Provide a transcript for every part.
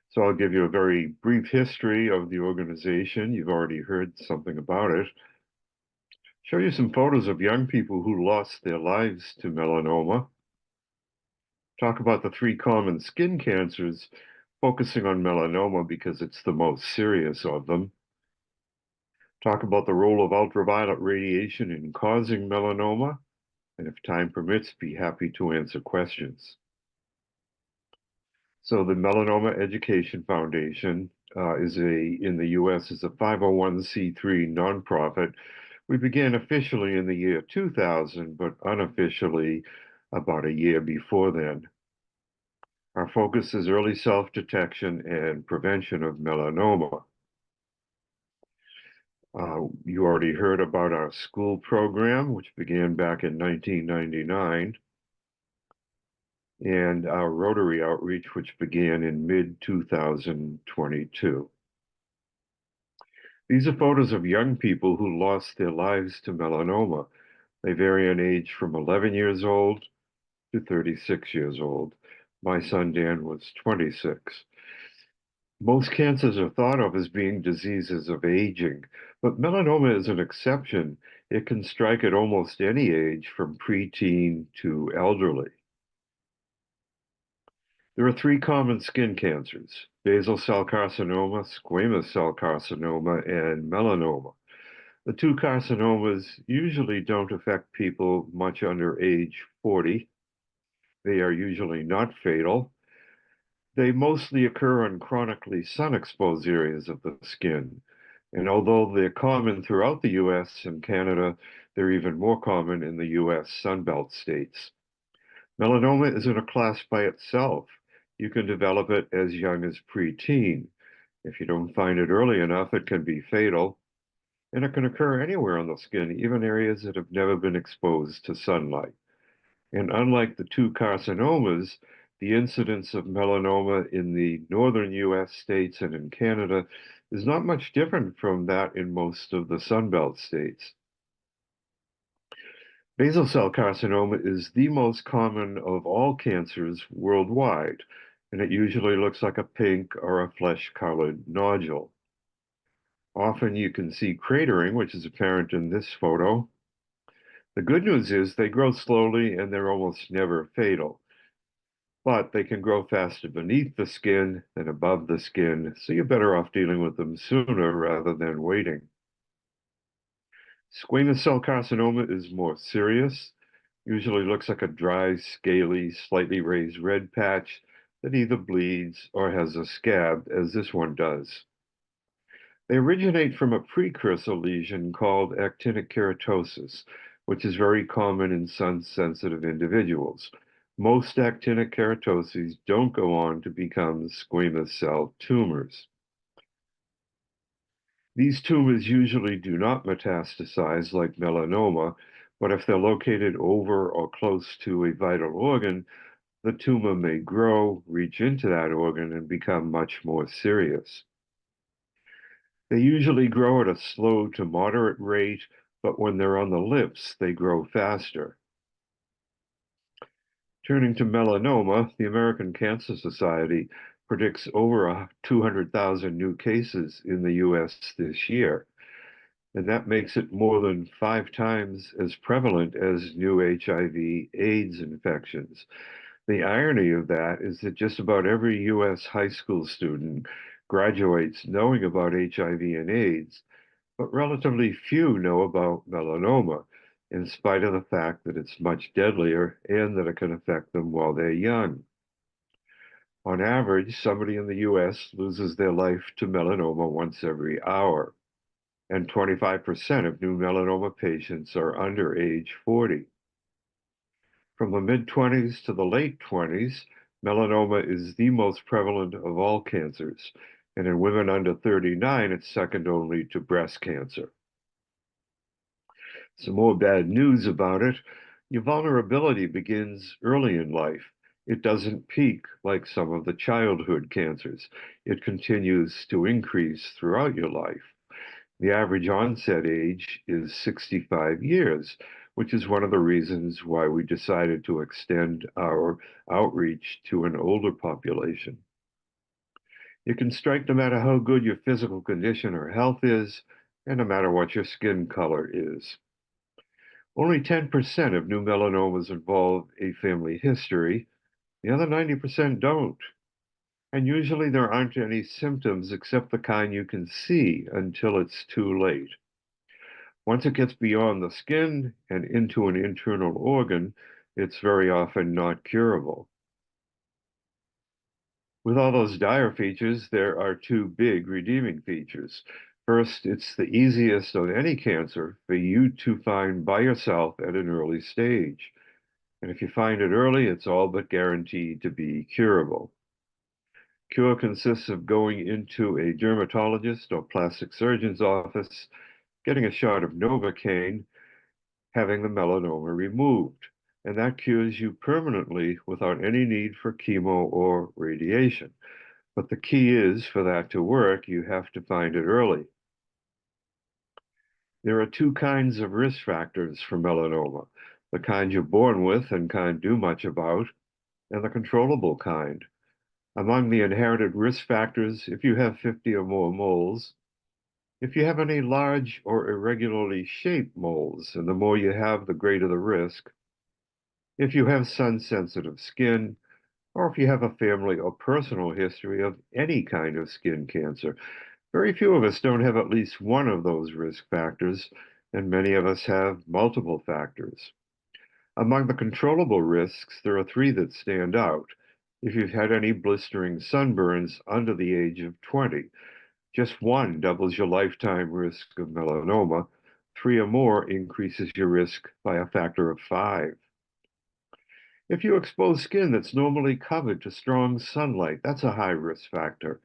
So I'll give you a very brief history of the organization. You've already heard something about it. Show you some photos of young people who lost their lives to melanoma. Talk about the three common skin cancers, focusing on melanoma because it's the most serious of them. Talk about the role of ultraviolet radiation in causing melanoma, and if time permits, be happy to answer questions. So the Melanoma Education Foundation in the US is a 501c3 nonprofit. We began officially in the year 2000, but unofficially about a year before then. Our focus is early self-detection and prevention of melanoma. You already heard about our school program, which began back in 1999, and our Rotary outreach, which began in mid-2022. These are photos of young people who lost their lives to melanoma. They vary in age from 11 years old to 36 years old. My son Dan was 26. Most cancers are thought of as being diseases of aging, but melanoma is an exception. It can strike at almost any age, from preteen to elderly. There are three common skin cancers: basal cell carcinoma, squamous cell carcinoma, and melanoma. The two carcinomas usually don't affect people much under age 40. They are usually not fatal. They mostly occur on chronically sun-exposed areas of the skin. And although they're common throughout the US and Canada, they're even more common in the US Sunbelt states. Melanoma is in a class by itself. You can develop it as young as preteen. If you don't find it early enough, it can be fatal. And it can occur anywhere on the skin, even areas that have never been exposed to sunlight. And unlike the two carcinomas, the incidence of melanoma in the northern US states and in Canada is not much different from that in most of the Sunbelt states. Basal cell carcinoma is the most common of all cancers worldwide, and it usually looks like a pink or a flesh-colored nodule. Often you can see cratering, which is apparent in this photo. The good news is they grow slowly and they're almost never fatal, but they can grow faster beneath the skin than above the skin, so you're better off dealing with them sooner rather than waiting. Squamous cell carcinoma is more serious. Usually looks like a dry, scaly, slightly raised red patch that either bleeds or has a scab, as this one does. They originate from a precursor lesion called actinic keratosis, which is very common in sun-sensitive individuals. Most actinic keratoses don't go on to become squamous cell tumors. These tumors usually do not metastasize like melanoma, but if they're located over or close to a vital organ, the tumor may grow, reach into that organ, and become much more serious. They usually grow at a slow to moderate rate, but when they're on the lips, they grow faster. Turning to melanoma, the American Cancer Society predicts over 200,000 new cases in the US this year, and that makes it more than 5 times as prevalent as new HIV/AIDS infections. The irony of that is that just about every US high school student graduates knowing about HIV and AIDS, but relatively few know about melanoma, in spite of the fact that it's much deadlier and that it can affect them while they're young. On average, somebody in the US loses their life to melanoma once every hour, and 25% of new melanoma patients are under age 40. From the mid-20s to the late 20s, melanoma is the most prevalent of all cancers, and in women under 39, it's second only to breast cancer. Some more bad news about it: your vulnerability begins early in life. It doesn't peak like some of the childhood cancers. It continues to increase throughout your life. The average onset age is 65 years, which is one of the reasons why we decided to extend our outreach to an older population. You can strike no matter how good your physical condition or health is, and no matter what your skin color is. Only 10% of new melanomas involve a family history. The other 90% don't. And usually there aren't any symptoms except the kind you can see until it's too late. Once it gets beyond the skin and into an internal organ, it's very often not curable. With all those dire features, there are two big redeeming features. First, it's the easiest of any cancer for you to find by yourself at an early stage. And if you find it early, it's all but guaranteed to be curable. Cure consists of going into a dermatologist or plastic surgeon's office, getting a shot of Novocaine, having the melanoma removed. And that cures you permanently without any need for chemo or radiation. But the key is, for that to work, you have to find it early. There are two kinds of risk factors for melanoma: the kind you're born with and can't do much about, and the controllable kind. Among the inherited risk factors, if you have 50 or more moles, if you have any large or irregularly shaped moles, and the more you have, the greater the risk, if you have sun-sensitive skin, or if you have a family or personal history of any kind of skin cancer. Very few of us don't have at least one of those risk factors, and many of us have multiple factors. Among the controllable risks, there are three that stand out. If you've had any blistering sunburns under the age of 20, just one doubles your lifetime risk of melanoma. Three or more increases your risk by a factor of 5. If you expose skin that's normally covered to strong sunlight, that's a high risk factor.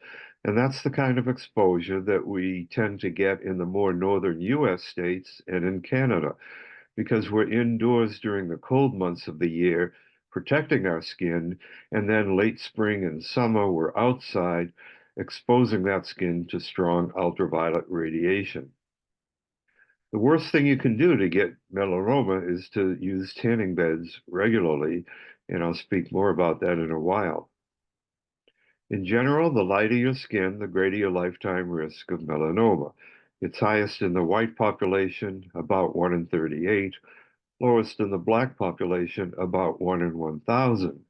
And that's the kind of exposure that we tend to get in the more northern US states and in Canada, because we're indoors during the cold months of the year, protecting our skin, and then late spring and summer, we're outside, exposing that skin to strong ultraviolet radiation. The worst thing you can do to get melanoma is to use tanning beds regularly, and I'll speak more about that in a while. In general, the lighter your skin, the greater your lifetime risk of melanoma. It's highest in the white population, about 1 in 38, lowest in the black population, about 1 in 1,000.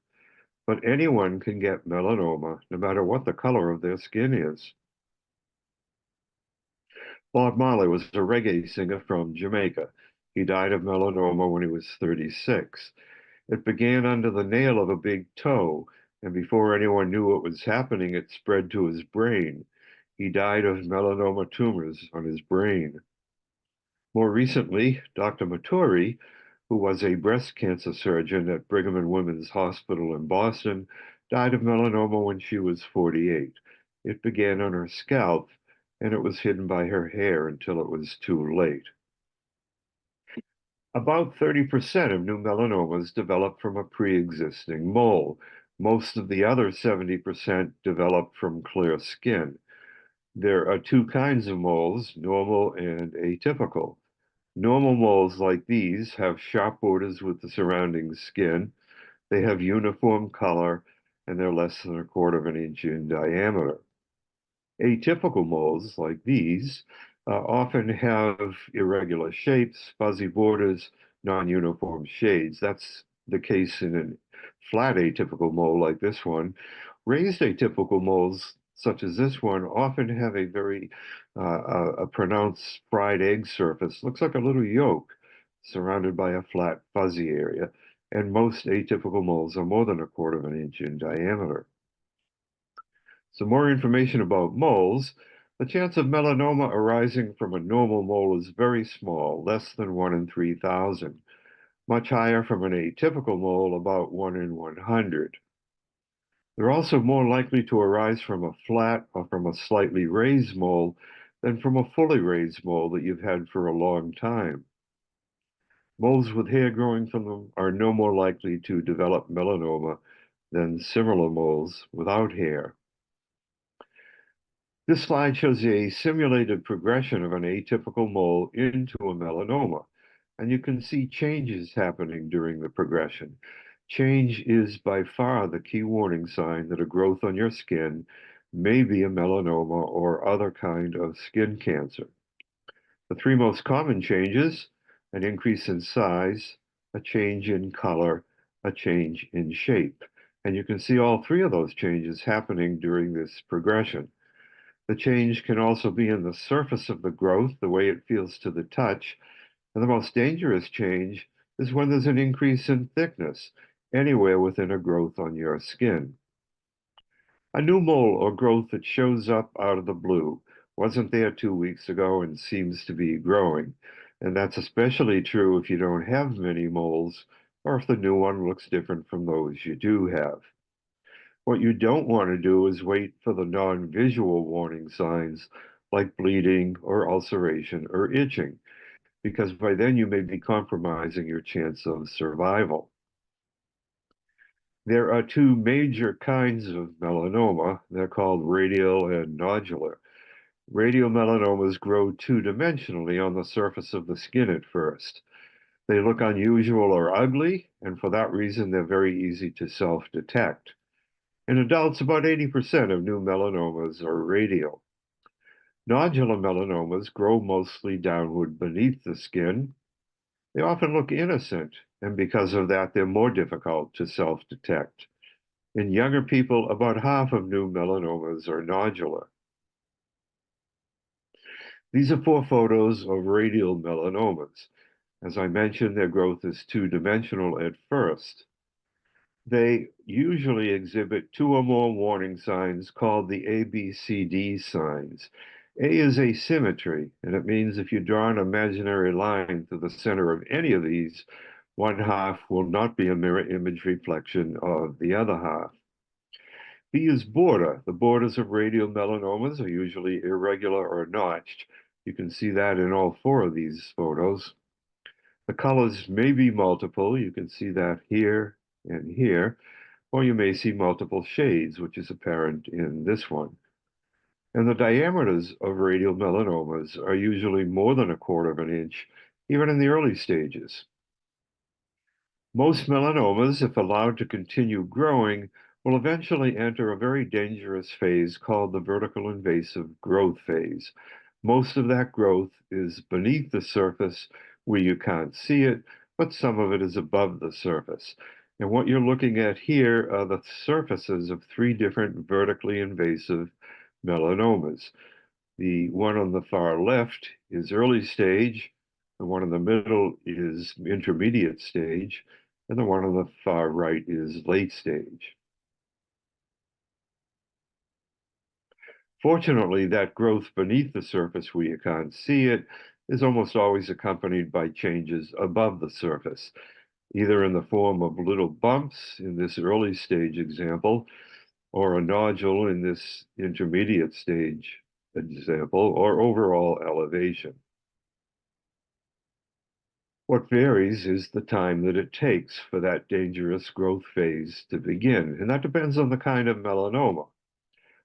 But anyone can get melanoma, no matter what the color of their skin is. Bob Marley was a reggae singer from Jamaica. He died of melanoma when he was 36. It began under the nail of a big toe, and before anyone knew what was happening, it spread to his brain. He died of melanoma tumors on his brain. More recently, Dr. Maturi, who was a breast cancer surgeon at Brigham and Women's Hospital in Boston, died of melanoma when she was 48. It began on her scalp, and it was hidden by her hair until it was too late. About 30% of new melanomas develop from a pre-existing mole. Most of the other 70% develop from clear skin. There are two kinds of moles, normal and atypical. Normal moles like these have sharp borders with the surrounding skin. They have uniform color, and they're less than 1/4 of an inch in diameter. Atypical moles, like these, often have irregular shapes, fuzzy borders, non-uniform shades. That's the case in a flat atypical mole like this one. Raised atypical moles, such as this one, often have a very a pronounced fried egg surface. Looks like a little yolk surrounded by a flat, fuzzy area. And most atypical moles are more than 1/4 of an inch in diameter. Some more information about moles. The chance of melanoma arising from a normal mole is very small, less than 1 in 3,000. Much higher from an atypical mole, about 1 in 100. They're also more likely to arise from a flat or from a slightly raised mole than from a fully raised mole that you've had for a long time. Moles with hair growing from them are no more likely to develop melanoma than similar moles without hair. This slide shows a simulated progression of an atypical mole into a melanoma, and you can see changes happening during the progression. Change is by far the key warning sign that a growth on your skin may be a melanoma or other kind of skin cancer. The three most common changes: an increase in size, a change in color, a change in shape. And you can see all three of those changes happening during this progression. The change can also be in the surface of the growth, the way it feels to the touch. And the most dangerous change is when there's an increase in thickness anywhere within a growth on your skin. A new mole or growth that shows up out of the blue wasn't there 2 weeks ago and seems to be growing. And that's especially true if you don't have many moles or if the new one looks different from those you do have. What you don't want to do is wait for the non-visual warning signs like bleeding or ulceration or itching, because by then you may be compromising your chance of survival. There are two major kinds of melanoma. They're called radial and nodular. Radial melanomas grow two-dimensionally on the surface of the skin at first. They look unusual or ugly, and for that reason, they're very easy to self-detect. In adults, about 80% of new melanomas are radial. Nodular melanomas grow mostly downward beneath the skin. They often look innocent, and because of that, they're more difficult to self-detect. In younger people, about half of new melanomas are nodular. These are four photos of radial melanomas. As I mentioned, their growth is two-dimensional at first. They usually exhibit two or more warning signs called the ABCD signs. A is asymmetry, and it means if you draw an imaginary line through the center of any of these, one half will not be a mirror image reflection of the other half. B is border. The borders of radial melanomas are usually irregular or notched. You can see that in all four of these photos. The colors may be multiple. You can see that here and here, or you may see multiple shades, which is apparent in this one. And the diameters of radial melanomas are usually more than 1/4 of an inch, even in the early stages. Most melanomas, if allowed to continue growing, will eventually enter a very dangerous phase called the vertical invasive growth phase. Most of that growth is beneath the surface where you can't see it, but some of it is above the surface. And what you're looking at here are the surfaces of three different vertically invasive melanomas. The one on the far left is early stage, the one in the middle is intermediate stage, and the one on the far right is late stage. Fortunately, that growth beneath the surface where you can't see it is almost always accompanied by changes above the surface, either in the form of little bumps in this early stage example, or a nodule in this intermediate stage example, or overall elevation. What varies is the time that it takes for that dangerous growth phase to begin, and that depends on the kind of melanoma.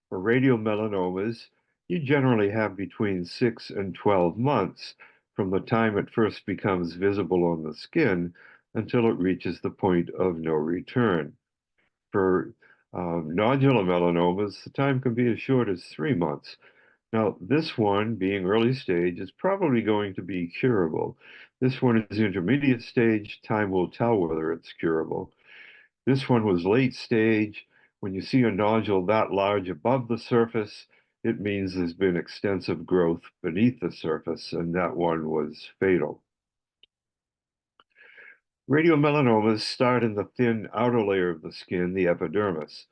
For radial melanomas, you generally have between 6 and 12 months from the time it first becomes visible on the skin until it reaches the point of no return. For nodular melanomas, the time can be as short as 3 months. Now, this one, being early stage, is probably going to be curable. This one is intermediate stage. Time will tell whether it's curable. This one was late stage. When you see a nodule that large above the surface, it means there's been extensive growth beneath the surface, and that one was fatal. Radiomelanomas start in the thin outer layer of the skin, the epidermis,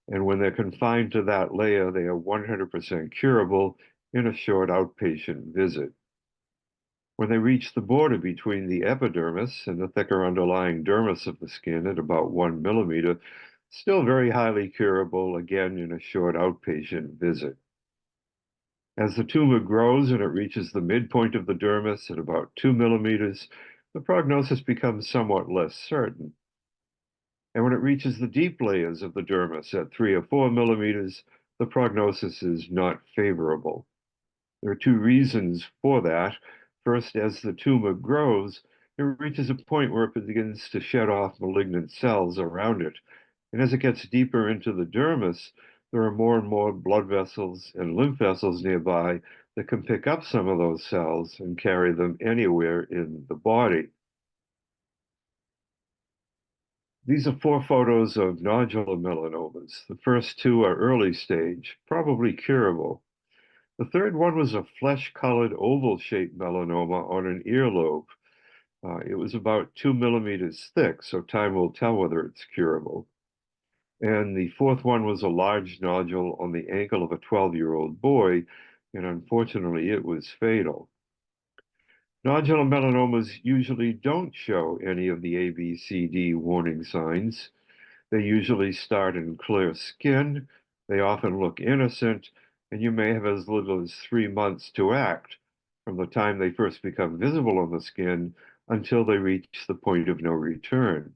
and when they're confined to that layer, they are 100% curable in a short outpatient visit. When they reach the border between the epidermis and the thicker underlying dermis of the skin at about 1 millimeter, still very highly curable, again in a short outpatient visit. As the tumor grows and it reaches the midpoint of the dermis at about 2 millimeters, the prognosis becomes somewhat less certain. And when it reaches the deep layers of the dermis at 3 or 4 millimeters, the prognosis is not favorable. There are two reasons for that. First, as the tumor grows, it reaches a point where it begins to shed off malignant cells around it. And as it gets deeper into the dermis, there are more and more blood vessels and lymph vessels nearby that can pick up some of those cells and carry them anywhere in the body. These are 4 photos of nodular melanomas. The first 2 are early stage, probably curable. The third one was a flesh-colored oval-shaped melanoma on an earlobe. It was about 2 millimeters thick, so time will tell whether it's curable. And the fourth one was a large nodule on the ankle of a 12-year-old boy, and unfortunately it was fatal. Nodular melanomas usually don't show any of the ABCD warning signs. They usually start in clear skin, they often look innocent, and you may have as little as 3 months to act from the time they first become visible on the skin until they reach the point of no return.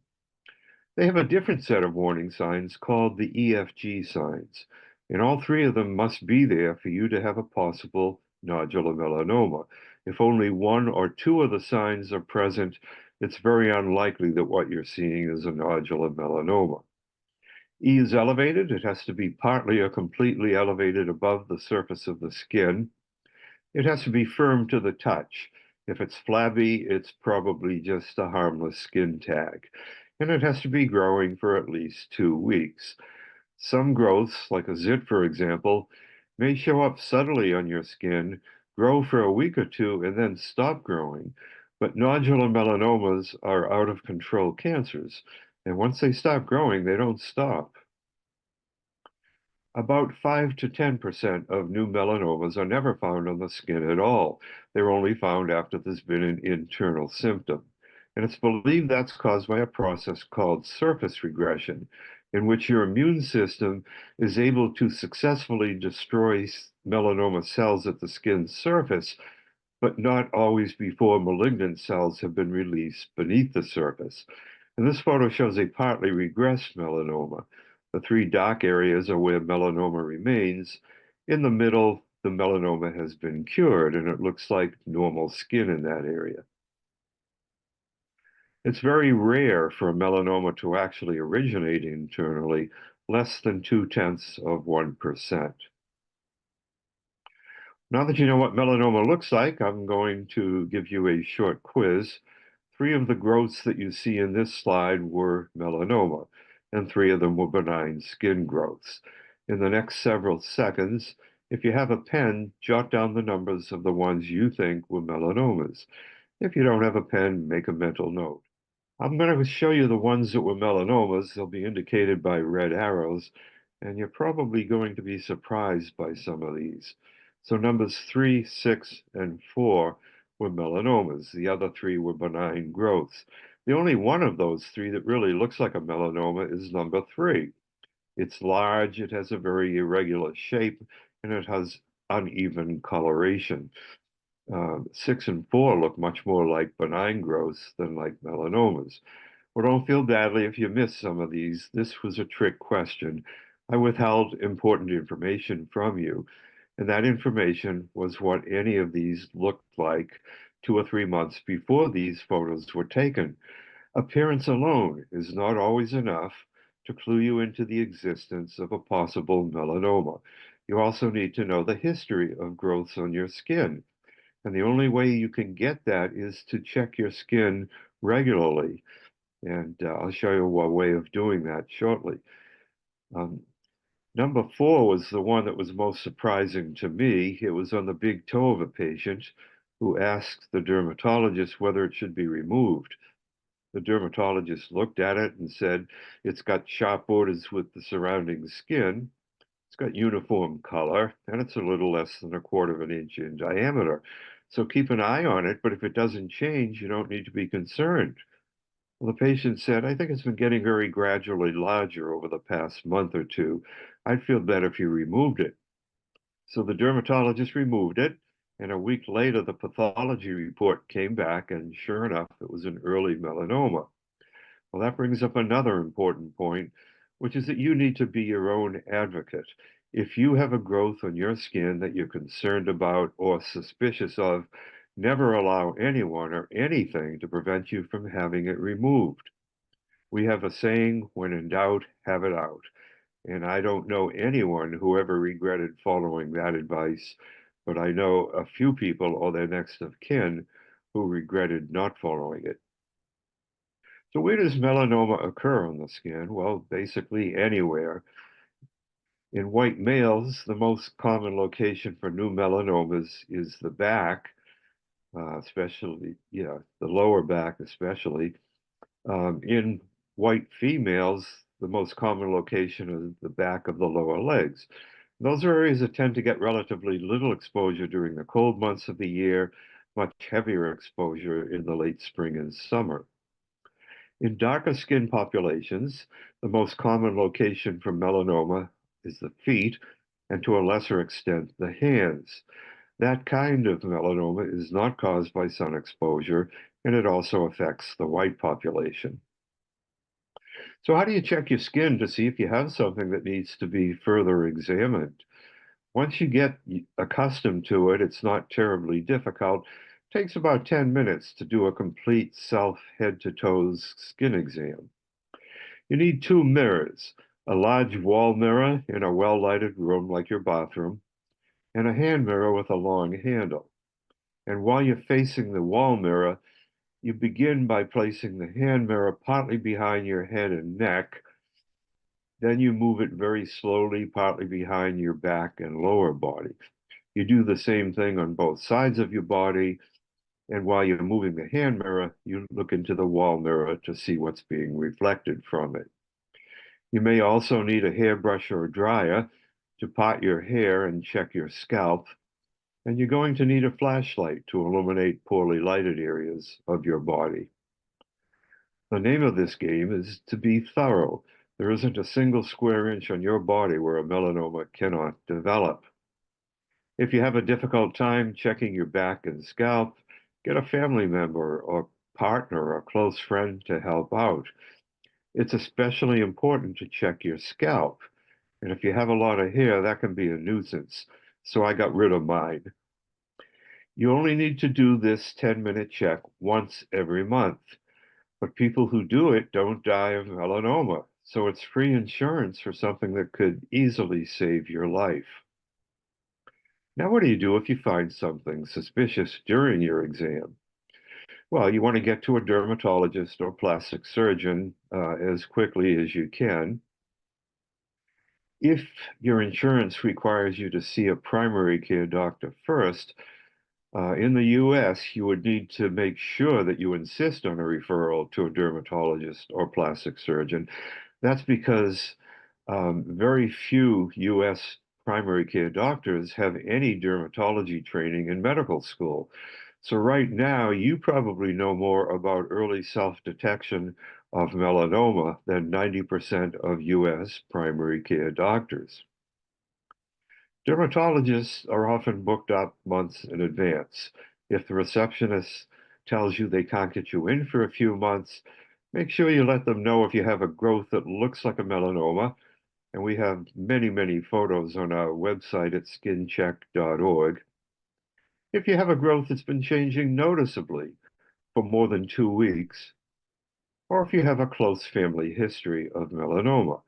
They have a different set of warning signs called the EFG signs, and all 3 of them must be there for you to have a possible nodular melanoma. If only 1 or 2 of the signs are present, it's very unlikely that what you're seeing is a nodular melanoma. E is elevated. It has to be partly or completely elevated above the surface of the skin. It has to be firm to the touch. If it's flabby, it's probably just a harmless skin tag. And it has to be growing for at least 2 weeks. Some growths, like a zit, for example, may show up subtly on your skin, grow for a week or 2, and then stop growing. But nodular melanomas are out of control cancers. And once they stop growing, they don't stop. About 5 to 10% of new melanomas are never found on the skin at all. They're only found after there's been an internal symptom. And it's believed that's caused by a process called surface regression, in which your immune system is able to successfully destroy melanoma cells at the skin's surface, but not always before malignant cells have been released beneath the surface. And this photo shows a partly regressed melanoma. The 3 dark areas are where melanoma remains. In the middle, the melanoma has been cured, and it looks like normal skin in that area. It's very rare for a melanoma to actually originate internally, less than 0.2%. Now that you know what melanoma looks like, I'm going to give you a short quiz. 3 of the growths that you see in this slide were melanoma, and 3 of them were benign skin growths. In the next several seconds, if you have a pen, jot down the numbers of the ones you think were melanomas. If you don't have a pen, make a mental note. I'm going to show you the ones that were melanomas. They'll be indicated by red arrows, and you're probably going to be surprised by some of these. So numbers 3, 6, and 4 were melanomas. The other 3 were benign growths. The only one of those 3 that really looks like a melanoma is number 3. It's large, it has a very irregular shape, and it has uneven coloration. 6 and 4 look much more like benign growths than like melanomas. Well, don't feel badly if you missed some of these. This was a trick question. I withheld important information from you, and that information was what any of these looked like 2 or 3 months before these photos were taken. Appearance alone is not always enough to clue you into the existence of a possible melanoma. You also need to know the history of growths on your skin. And the only way you can get that is to check your skin regularly. And I'll show you a way of doing that shortly. Um, Number 4 was the one that was most surprising to me. It was on the big toe of a patient who asked the dermatologist whether it should be removed. The dermatologist looked at it and said, it's got sharp borders with the surrounding skin. It's got uniform color, and it's a little less than 1/4 of an inch in diameter. So keep an eye on it, but if it doesn't change, you don't need to be concerned. Well, the patient said, I think it's been getting very gradually larger over the past month or 2. I'd feel better if you removed it. So the dermatologist removed it, and a week later, the pathology report came back, and sure enough, it was an early melanoma. Well, that brings up another important point, which is that you need to be your own advocate. If you have a growth on your skin that you're concerned about or suspicious of, never allow anyone or anything to prevent you from having it removed. We have a saying, when in doubt, have it out. And I don't know anyone who ever regretted following that advice, but I know a few people or their next of kin who regretted not following it. So where does melanoma occur on the skin? Well, basically anywhere. In white males, the most common location for new melanomas is the back, especially, the lower back especially. In white females, the most common location is the back of the lower legs. Those are areas that tend to get relatively little exposure during the cold months of the year, much heavier exposure in the late spring and summer. In darker skin populations, the most common location for melanoma is the feet, and to a lesser extent, the hands. That kind of melanoma is not caused by sun exposure, and it also affects the white population. So how do you check your skin to see if you have something that needs to be further examined? Once you get accustomed to it, it's not terribly difficult. It takes about 10 minutes to do a complete self head to toes skin exam. You need two mirrors, a large wall mirror in a well-lighted room like your bathroom, and a hand mirror with a long handle. And while you're facing the wall mirror, you begin by placing the hand mirror partly behind your head and neck. Then you move it very slowly, partly behind your back and lower body. You do the same thing on both sides of your body. And while you're moving the hand mirror, you look into the wall mirror to see what's being reflected from it. You may also need a hairbrush or a dryer to part your hair and check your scalp. And you're going to need a flashlight to illuminate poorly lighted areas of your body. The name of this game is to be thorough. There isn't a single square inch on your body where a melanoma cannot develop. If you have a difficult time checking your back and scalp, get a family member or partner or close friend to help out. It's especially important to check your scalp. And if you have a lot of hair, that can be a nuisance. So I got rid of mine. You only need to do this 10-minute check once every month. But people who do it don't die of melanoma. So it's free insurance for something that could easily save your life. Now, what do you do if you find something suspicious during your exam? Well, you want to get to a dermatologist or plastic surgeon as quickly as you can. If your insurance requires you to see a primary care doctor first, in the US, you would need to make sure that you insist on a referral to a dermatologist or plastic surgeon. That's because very few US primary care doctors have any dermatology training in medical school. So right now, you probably know more about early self-detection of melanoma than 90% of US primary care doctors. Dermatologists are often booked up months in advance. If the receptionist tells you they can't get you in for a few months, make sure you let them know if you have a growth that looks like a melanoma. And we have many, many photos on our website at skincheck.org. If you have a growth that's been changing noticeably for more than 2 weeks, or if you have a close family history of melanoma.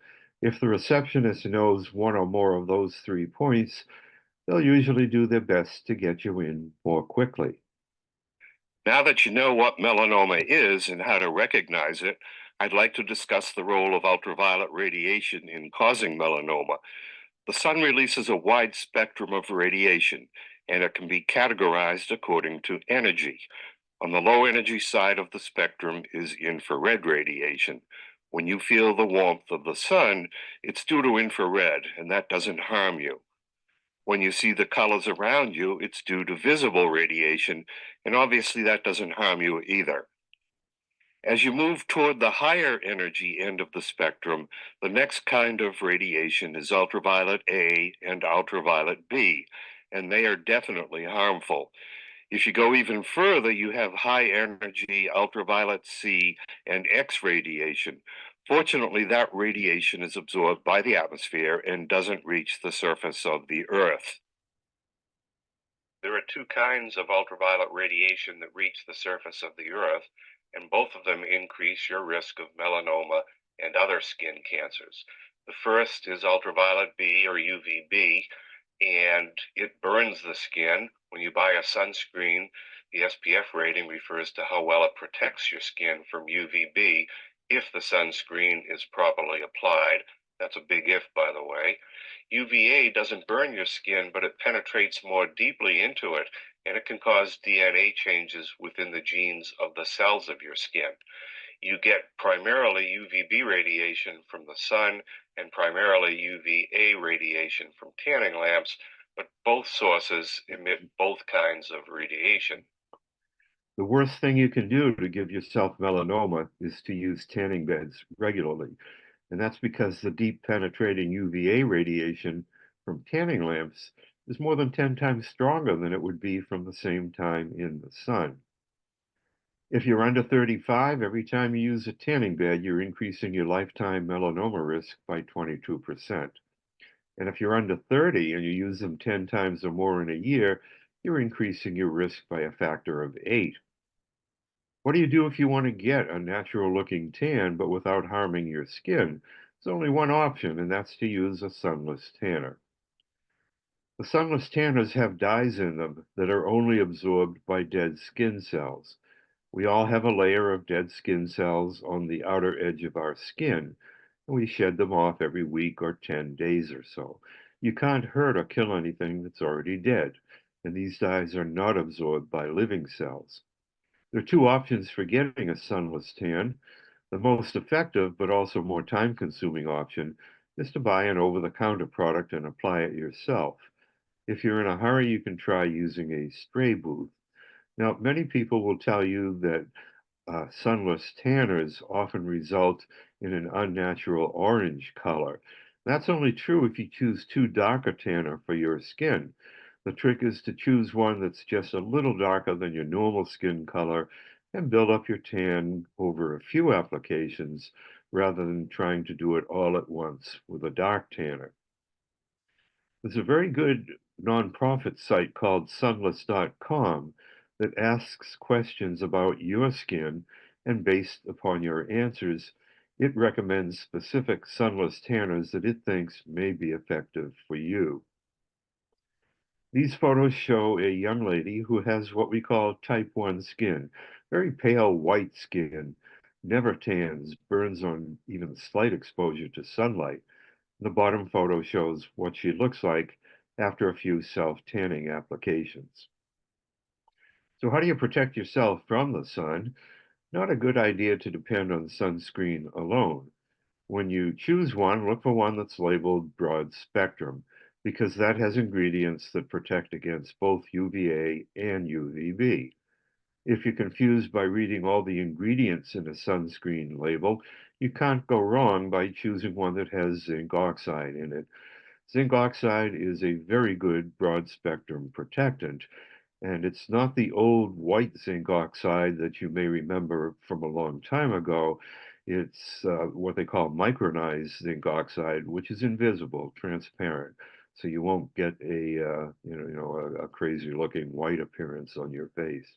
If the receptionist knows one or more of those 3 points, they'll usually do their best to get you in more quickly. Now that you know what melanoma is and how to recognize it, I'd like to discuss the role of ultraviolet radiation in causing melanoma. The sun releases a wide spectrum of radiation, and it can be categorized according to energy. On the low energy side of the spectrum is infrared radiation. When you feel the warmth of the sun, it's due to infrared, and that doesn't harm you. When you see the colors around you, it's due to visible radiation, and obviously that doesn't harm you either. As you move toward the higher energy end of the spectrum, the next kind of radiation is ultraviolet A and ultraviolet B, and they are definitely harmful. If you go even further, you have high energy ultraviolet C and X radiation. Fortunately, that radiation is absorbed by the atmosphere and doesn't reach the surface of the Earth. There are two kinds of ultraviolet radiation that reach the surface of the Earth, and both of them increase your risk of melanoma and other skin cancers. The first is ultraviolet B or UVB, and it burns the skin. When you buy a sunscreen, the SPF rating refers to how well it protects your skin from UVB if the sunscreen is properly applied. That's a big if, by the way. UVA doesn't burn your skin, but it penetrates more deeply into it, and it can cause DNA changes within the genes of the cells of your skin. You get primarily UVB radiation from the sun and primarily UVA radiation from tanning lamps, but both sources emit both kinds of radiation. The worst thing you can do to give yourself melanoma is to use tanning beds regularly. And that's because the deep penetrating UVA radiation from tanning lamps is more than 10 times stronger than it would be from the same time in the sun. If you're under 35, every time you use a tanning bed, you're increasing your lifetime melanoma risk by 22%. And if you're under 30 and you use them 10 times or more in a year, you're increasing your risk by a factor of 8. What do you do if you want to get a natural looking tan but without harming your skin? There's only one option, and that's to use a sunless tanner. The sunless tanners have dyes in them that are only absorbed by dead skin cells. We all have a layer of dead skin cells on the outer edge of our skin, and we shed them off every week or 10 days or so. You can't hurt or kill anything that's already dead, and these dyes are not absorbed by living cells. There are two options for getting a sunless tan. The most effective, but also more time-consuming option is to buy an over-the-counter product and apply it yourself. If you're in a hurry, you can try using a spray booth. Now, many people will tell you that sunless tanners often result in an unnatural orange color. That's only true if you choose too dark a tanner for your skin. The trick is to choose one that's just a little darker than your normal skin color and build up your tan over a few applications rather than trying to do it all at once with a dark tanner. There's a very good nonprofit site called sunless.com that asks questions about your skin, and based upon your answers, it recommends specific sunless tanners that it thinks may be effective for you. These photos show a young lady who has what we call type 1 skin, very pale white skin, never tans, burns on even slight exposure to sunlight. The bottom photo shows what she looks like after a few self-tanning applications. So how do you protect yourself from the sun? Not a good idea to depend on sunscreen alone. When you choose one, look for one that's labeled broad spectrum, because that has ingredients that protect against both UVA and UVB. If you're confused by reading all the ingredients in a sunscreen label, you can't go wrong by choosing one that has zinc oxide in it. Zinc oxide is a very good broad spectrum protectant, and it's not the old white zinc oxide that you may remember from a long time ago. It's what they call micronized zinc oxide, which is invisible, transparent, so you won't get a crazy looking white appearance on your face.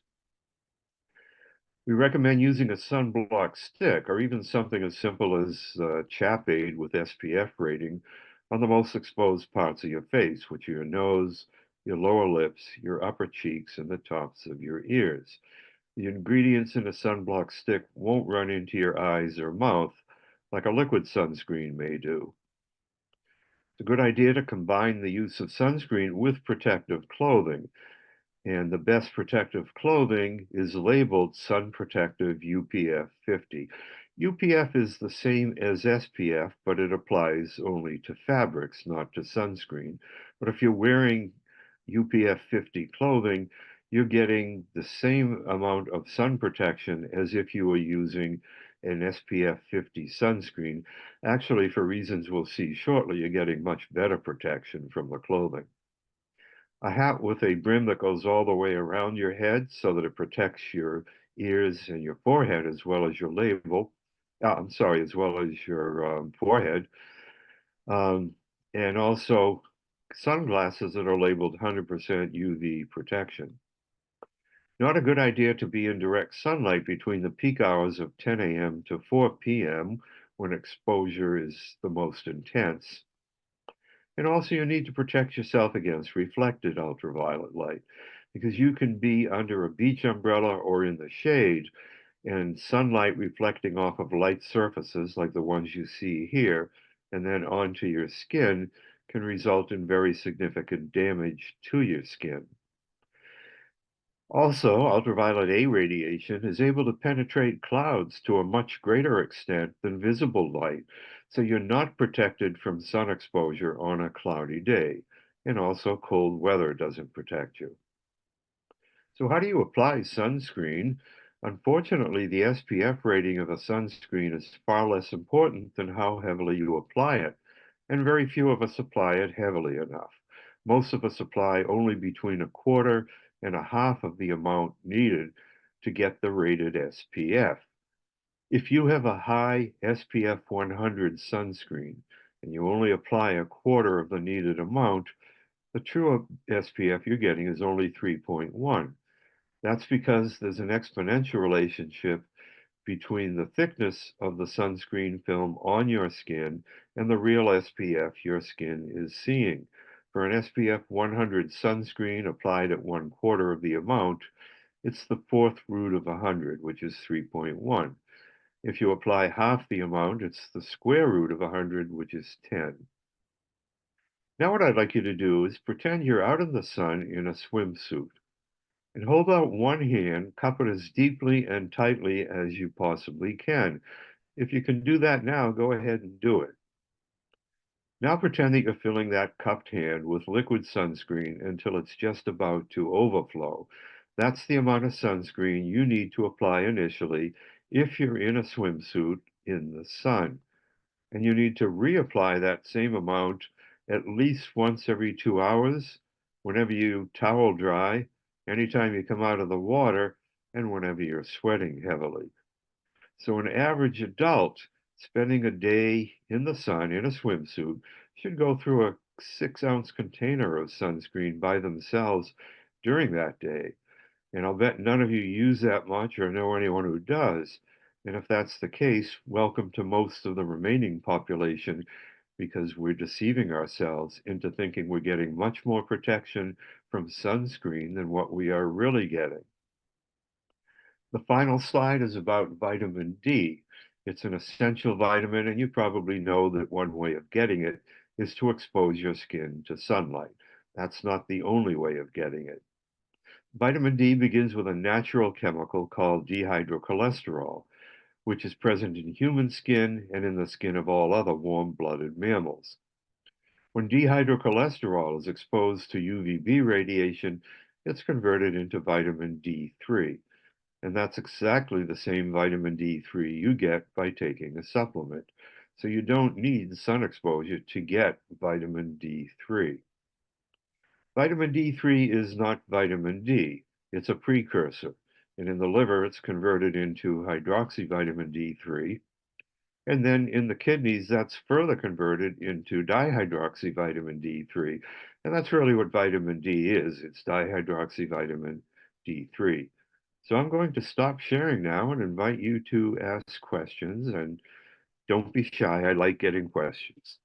We recommend using a sunblock stick or even something as simple as Chap Aid with SPF rating on the most exposed parts of your face, which are your nose, your lower lips, your upper cheeks, and the tops of your ears. The ingredients in a sunblock stick won't run into your eyes or mouth like a liquid sunscreen may do. It's a good idea to combine the use of sunscreen with protective clothing. And the best protective clothing is labeled Sun Protective UPF 50. UPF is the same as SPF, but it applies only to fabrics, not to sunscreen. But if you're wearing UPF 50 clothing, you're getting the same amount of sun protection as if you were using an SPF 50 sunscreen. Actually, for reasons we'll see shortly, you're getting much better protection from the clothing. A hat with a brim that goes all the way around your head so that it protects your ears and your forehead as well as your as well as your forehead. Um, and also sunglasses that are labeled 100% UV protection. Not a good idea to be in direct sunlight between the peak hours of 10 a.m. to 4 p.m. when exposure is the most intense. And also, you need to protect yourself against reflected ultraviolet light because you can be under a beach umbrella or in the shade, and sunlight reflecting off of light surfaces like the ones you see here and then onto your skin can result in very significant damage to your skin. Also, ultraviolet A radiation is able to penetrate clouds to a much greater extent than visible light, so you're not protected from sun exposure on a cloudy day, and also cold weather doesn't protect you. So how do you apply sunscreen? Unfortunately, the SPF rating of a sunscreen is far less important than how heavily you apply it, and very few of us apply it heavily enough. Most of us apply only between a quarter and a half of the amount needed to get the rated SPF. If you have a high SPF 100 sunscreen and you only apply a quarter of the needed amount, the true SPF you're getting is only 3.1. That's because there's an exponential relationship between the thickness of the sunscreen film on your skin and the real SPF your skin is seeing. For an SPF 100 sunscreen applied at 1/4 of the amount, it's the fourth root of 100, which is 3.1. If you apply half the amount, it's the square root of 100, which is 10. Now what I'd like you to do is pretend you're out in the sun in a swimsuit. And hold out one hand, cup it as deeply and tightly as you possibly can. If you can do that now, go ahead and do it. Now pretend that you're filling that cupped hand with liquid sunscreen until it's just about to overflow. That's the amount of sunscreen you need to apply initially if you're in a swimsuit in the sun. And you need to reapply that same amount at least once every 2 hours, whenever you towel dry, anytime you come out of the water, and whenever you're sweating heavily. So an average adult spending a day in the sun in a swimsuit should go through a 6-ounce container of sunscreen by themselves during that day. And I'll bet none of you use that much or know anyone who does. And if that's the case, welcome to most of the remaining population because we're deceiving ourselves into thinking we're getting much more protection from sunscreen than what we are really getting. The final slide is about vitamin D. It's an essential vitamin, and you probably know that one way of getting it is to expose your skin to sunlight. That's not the only way of getting it. Vitamin D begins with a natural chemical called dehydrocholesterol, which is present in human skin and in the skin of all other warm-blooded mammals. When dehydrocholesterol is exposed to UVB radiation, it's converted into vitamin D3. And that's exactly the same vitamin D3 you get by taking a supplement. So you don't need sun exposure to get vitamin D3. Vitamin D3 is not vitamin D. It's a precursor. And in the liver, it's converted into hydroxyvitamin D3. And then in the kidneys, that's further converted into dihydroxyvitamin D3. And that's really what vitamin D is. It's dihydroxyvitamin D3. So I'm going to stop sharing now and invite you to ask questions. And don't be shy. I like getting questions.